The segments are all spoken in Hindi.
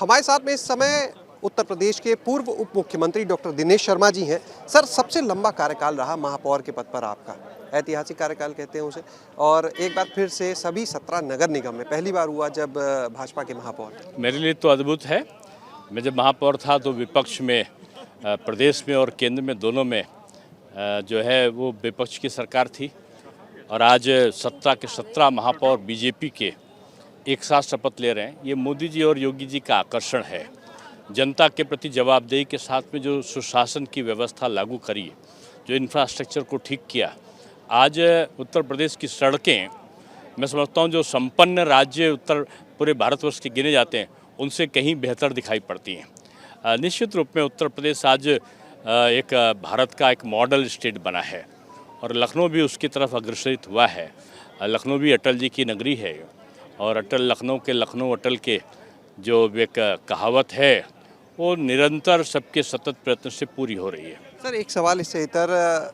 हमारे साथ में इस समय उत्तर प्रदेश के पूर्व उप मुख्यमंत्री डॉक्टर दिनेश शर्मा जी हैं। सर, सबसे लंबा कार्यकाल रहा महापौर के पद पर आपका, ऐतिहासिक कार्यकाल कहते हैं उसे, और एक बार फिर से सभी 17 नगर निगम में पहली बार हुआ जब भाजपा के महापौर। मेरे लिए तो अद्भुत है। मैं जब महापौर था तो विपक्ष में, प्रदेश में और केंद्र में दोनों में जो है वो विपक्ष की सरकार थी, और आज सत्ता के 17 महापौर बीजेपी के एक साथ शपथ ले रहे हैं। ये मोदी जी और योगी जी का आकर्षण है। जनता के प्रति जवाबदेही के साथ में जो सुशासन की व्यवस्था लागू करी, जो इंफ्रास्ट्रक्चर को ठीक किया, आज उत्तर प्रदेश की सड़कें मैं समझता हूँ जो संपन्न राज्य पूरे भारतवर्ष के गिने जाते हैं उनसे कहीं बेहतर दिखाई पड़ती हैं। निश्चित रूप में उत्तर प्रदेश आज एक भारत का एक मॉडल स्टेट बना है और लखनऊ भी उसकी तरफ अग्रसरित हुआ है। लखनऊ भी अटल जी की नगरी है और अटल लखनऊ अटल के जो एक कहावत है वो निरंतर सबके सतत प्रयत्न से पूरी हो रही है। सर, एक सवाल इससे इतर,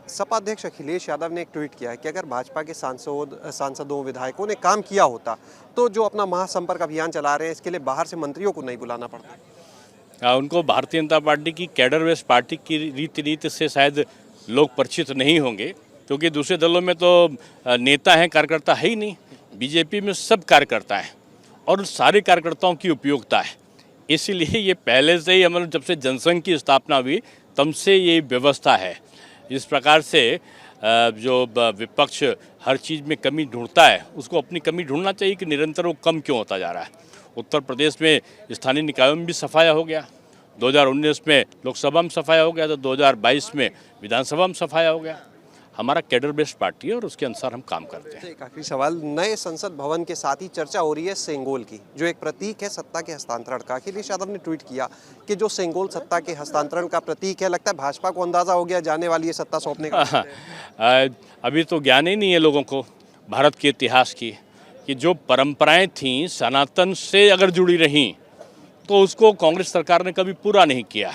सपा अध्यक्ष अखिलेश यादव ने एक ट्वीट किया है कि अगर भाजपा के सांसदों विधायकों ने काम किया होता तो जो अपना महासंपर्क अभियान चला रहे हैं इसके लिए बाहर से मंत्रियों को नहीं बुलाना पड़ता। उनको भारतीय जनता पार्टी की कैडर बेस्ड पार्टी की रीति से शायद लोग परिचित नहीं होंगे, क्योंकि दूसरे दलों में तो नेता हैं, कार्यकर्ता है ही नहीं। बीजेपी में सब कार्यकर्ता हैं और सारे कार्यकर्ताओं की उपयोगिता है। इसीलिए ये पहले से ही, मतलब जब से जनसंघ की स्थापना हुई तब से ये व्यवस्था है। इस प्रकार से जो विपक्ष हर चीज़ में कमी ढूंढता है उसको अपनी कमी ढूंढना चाहिए कि निरंतर वो कम क्यों होता जा रहा है। उत्तर प्रदेश में स्थानीय निकायों में भी सफाया हो गया, 2019 में लोकसभा में सफाया हो गया, तो 2022 में विधानसभा में सफाया हो गया। हमारा कैडर बेस्ड पार्टी है और उसके अनुसार हम काम करते हैं। एक आखिरी सवाल, नए संसद भवन के साथ ही चर्चा हो रही है सेंगोल की, जो एक प्रतीक है सत्ता के हस्तांतरण का। अखिलेश यादव ने ट्वीट किया कि जो सेंगोल सत्ता के हस्तांतरण का प्रतीक है, लगता है भाजपा को अंदाजा हो गया जाने वाली है सत्ता सौंपने का। अभी तो ज्ञान ही नहीं है लोगों को भारत के इतिहास की, कि जो परंपराएं थीं सनातन से अगर जुड़ी रहीं तो उसको कांग्रेस सरकार ने कभी पूरा नहीं किया,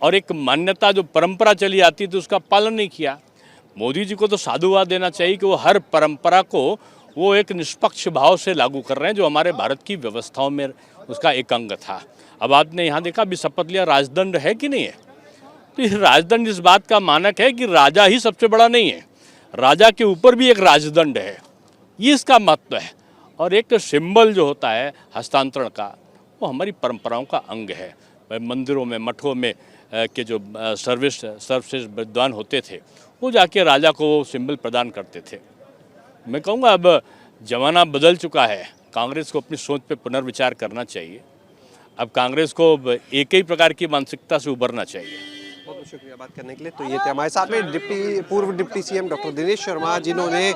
और एक मान्यता जो परंपरा चली आती थी उसका पालन नहीं किया। मोदी जी को तो साधुवाद देना चाहिए कि वो हर परंपरा को वो एक निष्पक्ष भाव से लागू कर रहे हैं, जो हमारे भारत की व्यवस्थाओं में उसका एक अंग था। अब आपने यहाँ देखा भी शपथ लिया, राजदंड है कि नहीं है? तो ये राजदंड इस बात का मानक है कि राजा ही सबसे बड़ा नहीं है, राजा के ऊपर भी एक राजदंड है। ये इसका महत्व है। और एक सिंबल जो होता है हस्तांतरण का, वो हमारी परंपराओं का अंग है। मंदिरों में, मठों में के जो सर्वश्रेष्ठ विद्वान होते थे वो जाके राजा को वो सिंबल प्रदान करते थे। मैं कहूँगा अब ज़माना बदल चुका है, कांग्रेस को अपनी सोच पे पुनर्विचार करना चाहिए। अब कांग्रेस को एक ही प्रकार की मानसिकता से उबरना चाहिए। बहुत बहुत शुक्रिया बात करने के लिए। तो ये थे हमारे साथ में पूर्व deputy CM doctor Dinesh Sharma, जिन्होंने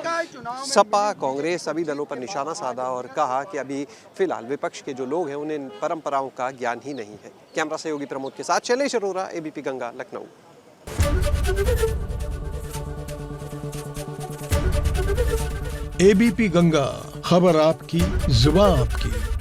सपा कांग्रेस सभी दलों पर निशाना साधा और कहा कि अभी फिलहाल विपक्ष के जो लोग हैं उन्हें परंपराओं का ज्ञान ही नहीं है। कैमरा सहयोगी प्रमोद के साथ शैलेश अरोरा, एबीपी गंगा, लखनऊ। एबीपी गंगा, खबर आपकी, जुबान आपकी।